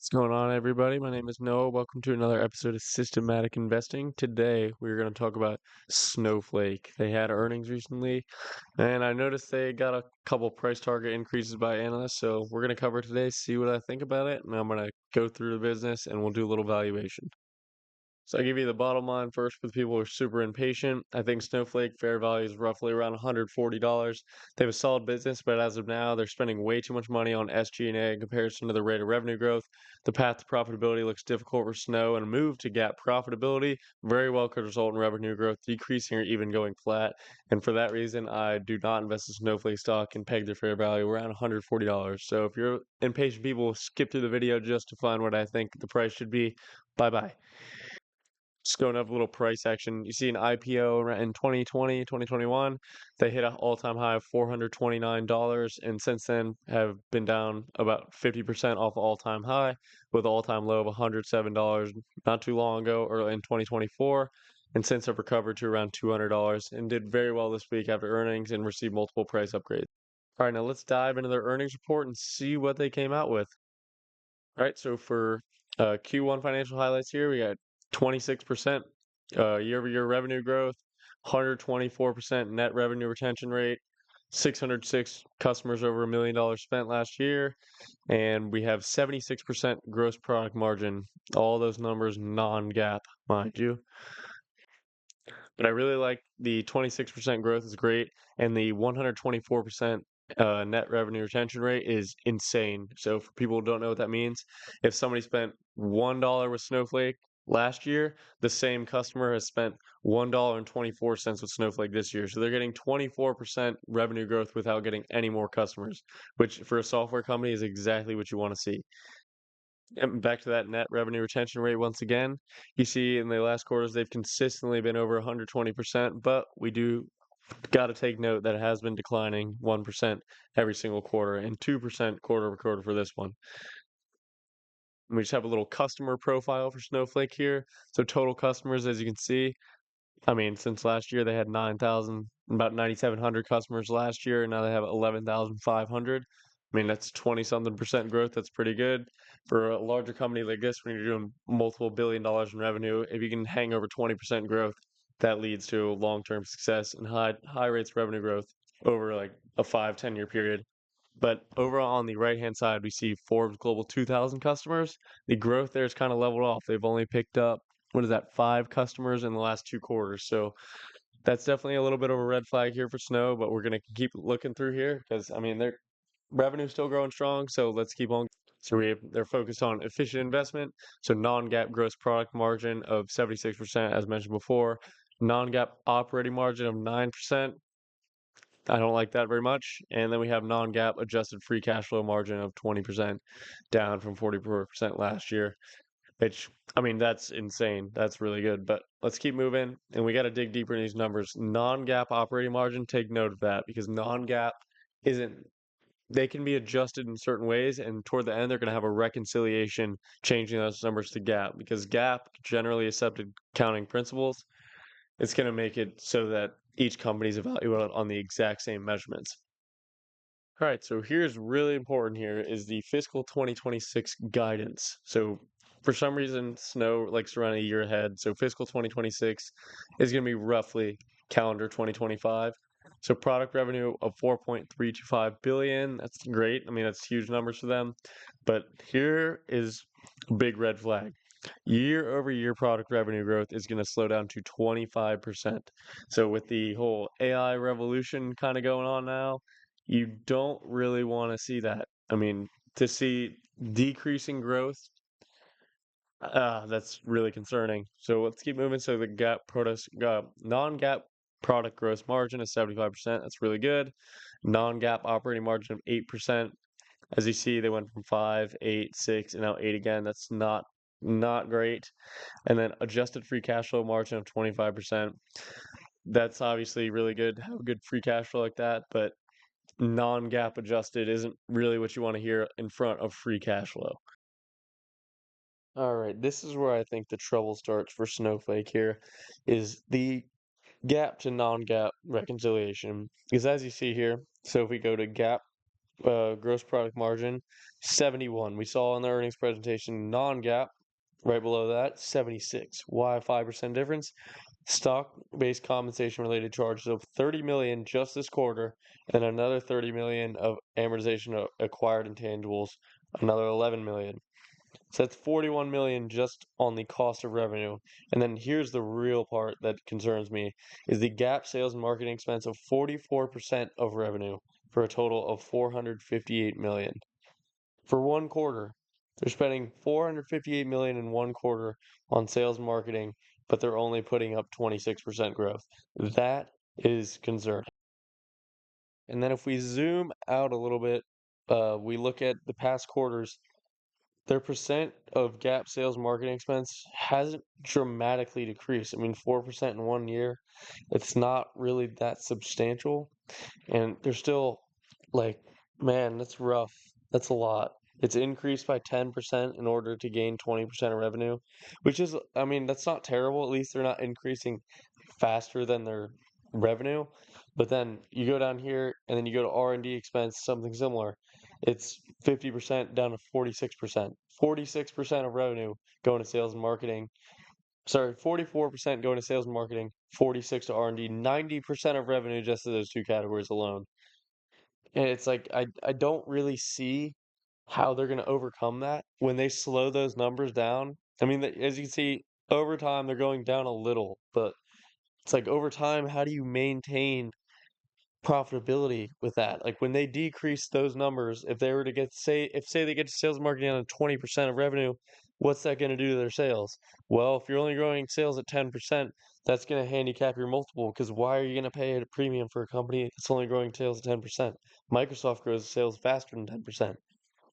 What's going on, everybody? My name is Noah. Welcome to another episode of Systematic Investing. Today, we're going to talk about Snowflake. They had earnings recently, and I noticed they got a couple price target increases by analysts. So, we're going to cover today, see what I think about it, and I'm going to go through the business and we'll do a little valuation. So I give you the bottom line first for the people who are super impatient. I think Snowflake fair value is roughly around $140. They have a solid business, but as of now, they're spending way too much money on SG&A in comparison to the rate of revenue growth. The path to profitability looks difficult for Snow, and a move to GAAP profitability very well could result in revenue growth decreasing or even going flat. And for that reason, I do not invest in Snowflake stock and peg their fair value around $140. So if you're impatient people, skip through the video just to find what I think the price should be. Bye bye. Just going up a little price action. You see an IPO in 2020, 2021. They hit an all-time high of $429, and since then have been down about 50% off the all-time high, with all-time low of $107 not too long ago, or in 2024. And since have recovered to around $200 and did very well this week after earnings and received multiple price upgrades. All right, now let's dive into their earnings report and see what they came out with. All right, so for Q1 financial highlights here, we got 26% year-over-year revenue growth, 124% net revenue retention rate, 606 customers over $1 million spent last year, and we have 76% gross product margin. All those numbers non-GAAP, mind you. But I really like the 26% growth is great, and the 124% net revenue retention rate is insane. So for people who don't know what that means, if somebody spent $1 with Snowflake last year, the same customer has spent $1.24 with Snowflake this year. So they're getting 24% revenue growth without getting any more customers, which for a software company is exactly what you want to see. And back to that net revenue retention rate once again. You see in the last quarters, they've consistently been over 120%, but we do got to take note that it has been declining 1% every single quarter and 2% quarter over quarter for this one. And we just have a little customer profile for Snowflake here. So total customers, as you can see, I mean, since last year they had 9,000, about 9,700 customers last year, and now they have 11,500. I mean, that's 20 something percent growth. That's pretty good for a larger company like this when you're doing multiple billion dollars in revenue. If you can hang over 20% growth, that leads to long-term success and high rates of revenue growth over like a 5-10 year period. But overall on the right-hand side, we see Forbes Global 2000 customers. The growth there is kind of leveled off. They've only picked up, what is that, 5 customers in the last 2 quarters. So that's definitely a little bit of a red flag here for Snow, but we're going to keep looking through here because, I mean, their revenue's still growing strong. So let's keep on. So they're focused on efficient investment. So non-GAAP gross product margin of 76%, as mentioned before. Non-GAAP operating margin of 9%. I don't like that very much. And then we have non-GAAP adjusted free cash flow margin of 20%, down from 44% last year, which, I mean, that's insane. That's really good. But let's keep moving. And we got to dig deeper in these numbers. Non-GAAP operating margin, take note of that because non-GAAP isn't, they can be adjusted in certain ways. And toward the end, they're going to have a reconciliation changing those numbers to GAAP because GAAP, generally accepted accounting principles, it's going to make it so that each company is evaluated on the exact same measurements. All right, so here's really important here is the fiscal 2026 guidance. So for some reason, Snow likes to run a year ahead. So fiscal 2026 is going to be roughly calendar 2025. So product revenue of 4.325 billion. That's great. I mean, that's huge numbers for them. But here is a big red flag. Year over year product revenue growth is going to slow down to 25%. So with the whole AI revolution kind of going on now, you don't really want to see that. I mean, to see decreasing growth, that's really concerning. So let's keep moving. So the non-GAAP product gross margin is 75%. That's really good. Non-GAAP operating margin of 8%. As you see, they went from 5, 8, 6, and now 8 again. That's not great. And then adjusted free cash flow margin of 25%. That's obviously really good to have good free cash flow like that, but non-GAAP adjusted isn't really what you want to hear in front of free cash flow. All right, this is where I think the trouble starts for Snowflake here, is the GAAP to non-GAAP reconciliation. Because as you see here, so if we go to GAAP gross product margin, 71. We saw in the earnings presentation non-GAAP, right below that, 76. Why a 5% difference? Stock-based compensation related charges of 30 million just this quarter, and another 30 million of amortization of acquired intangibles, another 11 million. So that's 41 million just on the cost of revenue. And then here's the real part that concerns me is the gap sales and marketing expense of 44% of revenue for a total of 458 million. For one quarter, they're spending 458 million in one quarter on sales and marketing, but they're only putting up 26% growth. That is concerning. And then if we zoom out a little bit, we look at the past quarters, their percent of gap sales marketing expense hasn't dramatically decreased. I mean, 4% in one year, it's not really that substantial. And they're still like, man, that's rough. That's a lot. It's increased by 10% in order to gain 20% of revenue, which is, I mean, that's not terrible. At least they're not increasing faster than their revenue. But then you go down here and then you go to R&D expense, something similar. It's 50% down to 46%. 46% of revenue going to sales and marketing. Sorry, 44% going to sales and marketing, 46 to R&D, 90% of revenue just to those two categories alone. And it's like I don't really see how they're going to overcome that when they slow those numbers down. I mean, as you can see, over time they're going down a little, but it's like over time, how do you maintain profitability with that? Like when they decrease those numbers, if they were to get say they get to sales and marketing on 20% of revenue, what's that going to do to their sales? Well, if you're only growing sales at 10%, that's going to handicap your multiple because why are you going to pay a premium for a company that's only growing sales at 10%? Microsoft grows sales faster than 10%,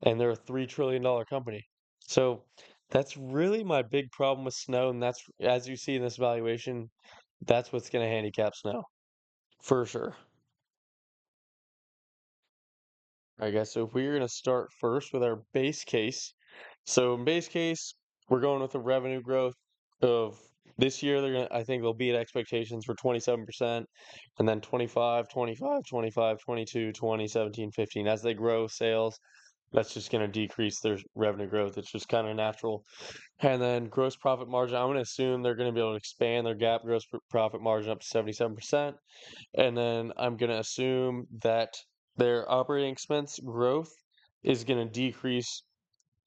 and they're a $3 trillion company. So that's really my big problem with Snow, and that's as you see in this valuation, that's what's going to handicap Snow for sure. I guess so if we're going to start first with our base case. So in base case, we're going with a revenue growth of this year I think they'll beat expectations for 27% and then 25, 25, 25, 22, 20, 17, 15 as they grow sales. That's just going to decrease their revenue growth. It's just kind of natural. And then gross profit margin, I'm going to assume they're going to be able to expand their gap gross profit margin up to 77%. And then I'm going to assume that their operating expense growth is going to decrease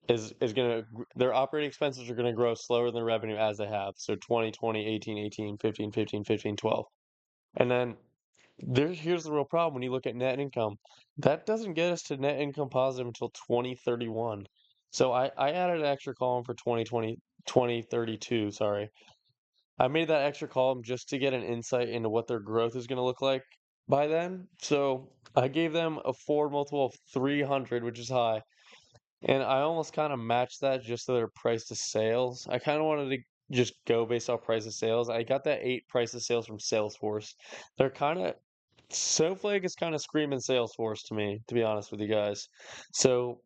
is going to their operating expenses are going to grow slower than revenue as they have. So 20, 20, 18, 18, 15, 15, 15, 12. And then here's the real problem when you look at net income. That doesn't get us to net income positive until 2031. So I added an extra column for 2020, 2032, sorry. I made that extra column just to get an insight into what their growth is going to look like by then. So I gave them a forward multiple of 300, which is high. And I almost kind of matched that just so their price to sales. I kind of wanted to just go based off price of sales. I got that 8 price of sales from Salesforce. They're kind of Snowflake is kind of screaming Salesforce to me, to be honest with you guys. So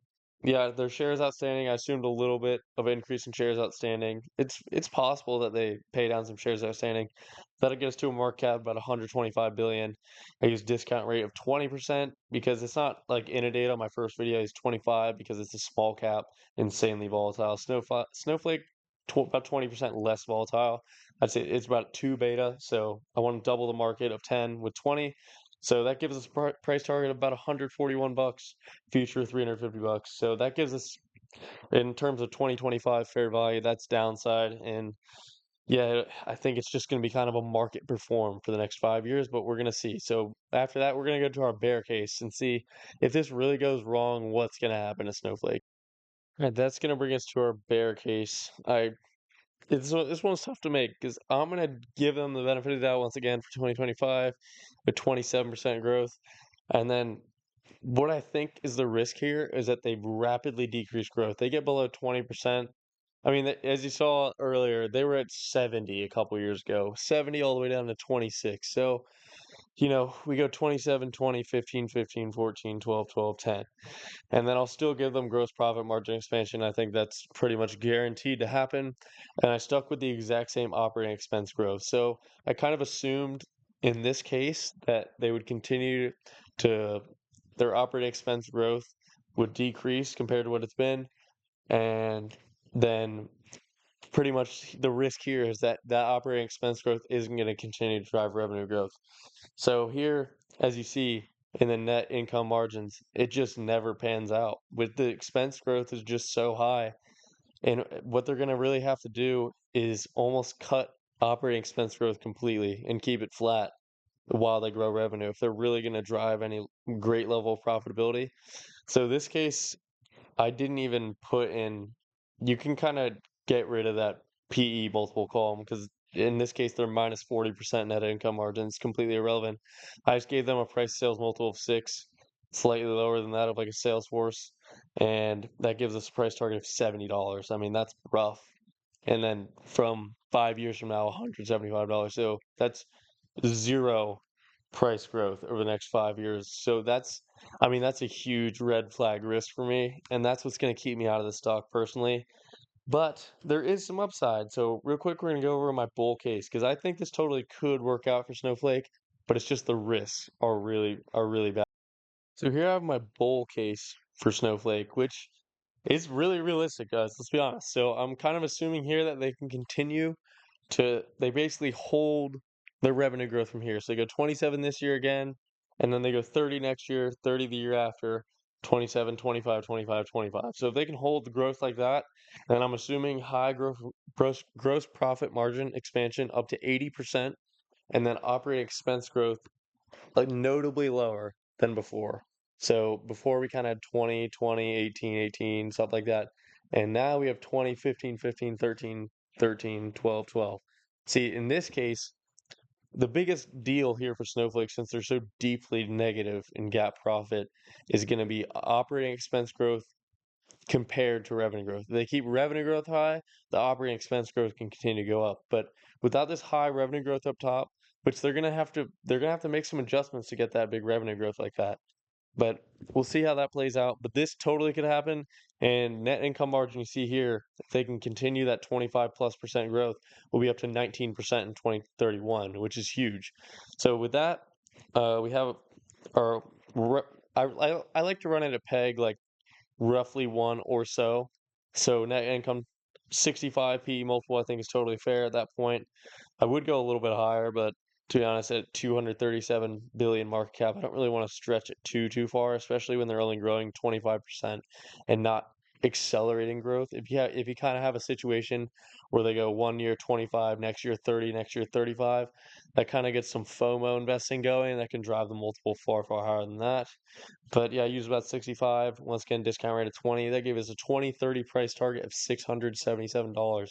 yeah, their shares outstanding. I assumed a little bit of increase in shares outstanding. It's possible that they pay down some shares outstanding. That'll get us to a market cap about 125 billion. I use discount rate of 20% because it's not like Innodata. My first video is 25 because it's a small cap, insanely volatile. Snowflake about 20% less volatile. I'd say it's about 2 beta, so I want to double the market of 10 with 20. So that gives us a price target of about 141 bucks, future 350 bucks. So that gives us, in terms of 2025 fair value, that's downside. And yeah, I think it's just going to be kind of a market perform for the next 5 years, but we're going to see. So after that, we're going to go to our bear case and see if this really goes wrong, what's going to happen to Snowflake. All right, that's going to bring us to our bear case. This one's tough to make because I'm gonna give them the benefit of the doubt once again for 2025 with 27% growth, and then what I think is the risk here is that they rapidly decrease growth. They get below 20%. I mean, as you saw earlier, they were at 70 a couple years ago, 70 all the way down to 26. So, we go 27, 20, 15, 15, 14, 12, 12, 10. And then I'll still give them gross profit margin expansion. I think that's pretty much guaranteed to happen. And I stuck with the exact same operating expense growth. So I kind of assumed in this case that they would continue to their operating expense growth would decrease compared to what it's been, and then pretty much the risk here is that that operating expense growth isn't going to continue to drive revenue growth. So here, as you see in the net income margins, it just never pans out. With the expense growth is just so high, and what they're going to really have to do is almost cut operating expense growth completely and keep it flat while they grow revenue if they're really going to drive any great level of profitability. So this case, I didn't even put in. You can kind of get rid of that PE multiple column because in this case they're minus 40% net income margins, completely irrelevant. I just gave them a price sales multiple of 6, slightly lower than that of like a Salesforce, and that gives us a price target of $70. I mean, that's rough. And then from 5 years from now, $175. So that's zero price growth over the next 5 years. So that's, I mean, that's a huge red flag risk for me, and that's what's going to keep me out of the stock personally. But there is some upside. So real quick, we're going to go over my bull case because I think this totally could work out for Snowflake, but it's just the risks are really bad. So here I have my bull case for Snowflake, which is really realistic, guys. Let's be honest. So I'm kind of assuming here that they can continue they basically hold their revenue growth from here. So they go 27 this year again, and then they go 30 next year, 30 the year after, 27, 25, 25, 25. So if they can hold the growth like that, then I'm assuming high gross profit margin expansion up to 80%, and then operating expense growth like notably lower than before. So before we kind of had 20, 20, 18, 18, stuff like that. And now we have 20, 15, 15, 13, 13, 12, 12. See, in this case, the biggest deal here for Snowflake, since they're so deeply negative in GAAP profit, is going to be operating expense growth compared to revenue growth. If they keep revenue growth high, the operating expense growth can continue to go up. But without this high revenue growth up top, which they're gonna have to make some adjustments to get that big revenue growth like that. But we'll see how that plays out. But this totally could happen. And net income margin you see here, if they can continue that 25+% growth, will be up to 19% in 2031, which is huge. So with that, we have our. I like to run at a peg like roughly one or so. So net income 65 PE multiple, I think is totally fair at that point. I would go a little bit higher, but to be honest, at 237 billion market cap, I don't really want to stretch it too far, especially when they're only growing 25% and not accelerating growth. If you kind of have a situation where they go 1 year 25, next year 30, next year 35, that kind of gets some FOMO investing going. That can drive the multiple far higher than that. But yeah, I used about 65. Once again, discount rate of 20. That gave us a 2030 price target of $677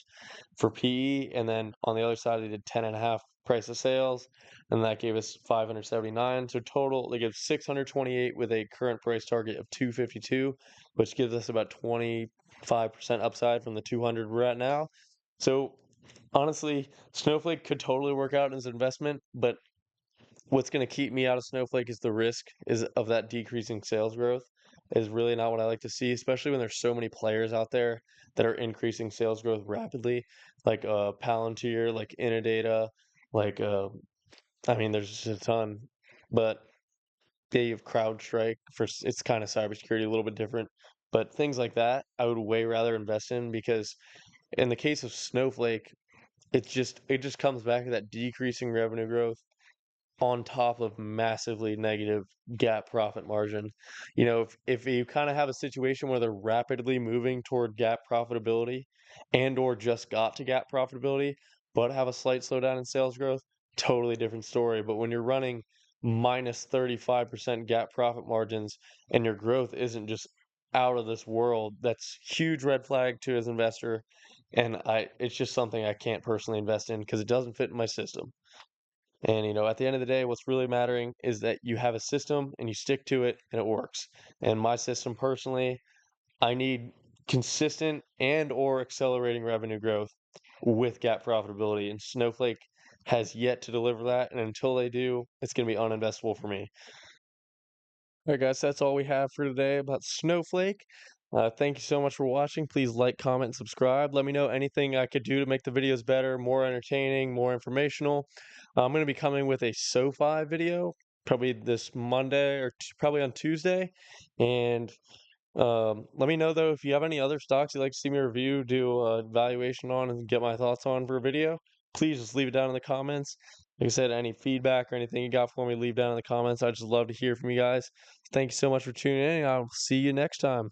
for PE. And then on the other side, they did 10.5 price of sales, and that gave us 579. So total, they give 628 with a current price target of 252, which gives us about 25% upside from the 200 we're at now. So honestly, Snowflake could totally work out as an investment, but what's going to keep me out of Snowflake is the risk is of that decreasing sales growth is really not what I like to see, especially when there's so many players out there that are increasing sales growth rapidly, like Palantir, like Innodata, like I mean, there's just a ton, but they have CrowdStrike it's kind of cybersecurity, a little bit different, but things like that I would way rather invest in because in the case of Snowflake, it just comes back to that decreasing revenue growth on top of massively negative GAAP profit margin. If you kind of have a situation where they're rapidly moving toward GAAP profitability and or just got to GAAP profitability, but have a slight slowdown in sales growth, totally different story. But when you're running minus 35% GAAP profit margins and your growth isn't just out of this world, that's huge red flag to as an investor. And it's just something I can't personally invest in because it doesn't fit in my system. And at the end of the day, what's really mattering is that you have a system and you stick to it and it works. And my system personally, I need consistent and or accelerating revenue growth with GAAP profitability. And Snowflake has yet to deliver that. And until they do, it's going to be uninvestable for me. All right, guys, that's all we have for today about Snowflake. Thank you so much for watching. Please like, comment, and subscribe. Let me know anything I could do to make the videos better, more entertaining, more informational. I'm going to be coming with a SoFi video probably this Monday or probably on Tuesday. And let me know though if you have any other stocks you'd like to see me review, do a valuation on, and get my thoughts on for a video. Please just leave it down in the comments. Like I said, any feedback or anything you got for me, leave down in the comments. I'd just love to hear from you guys. Thank you so much for tuning in. I'll see you next time.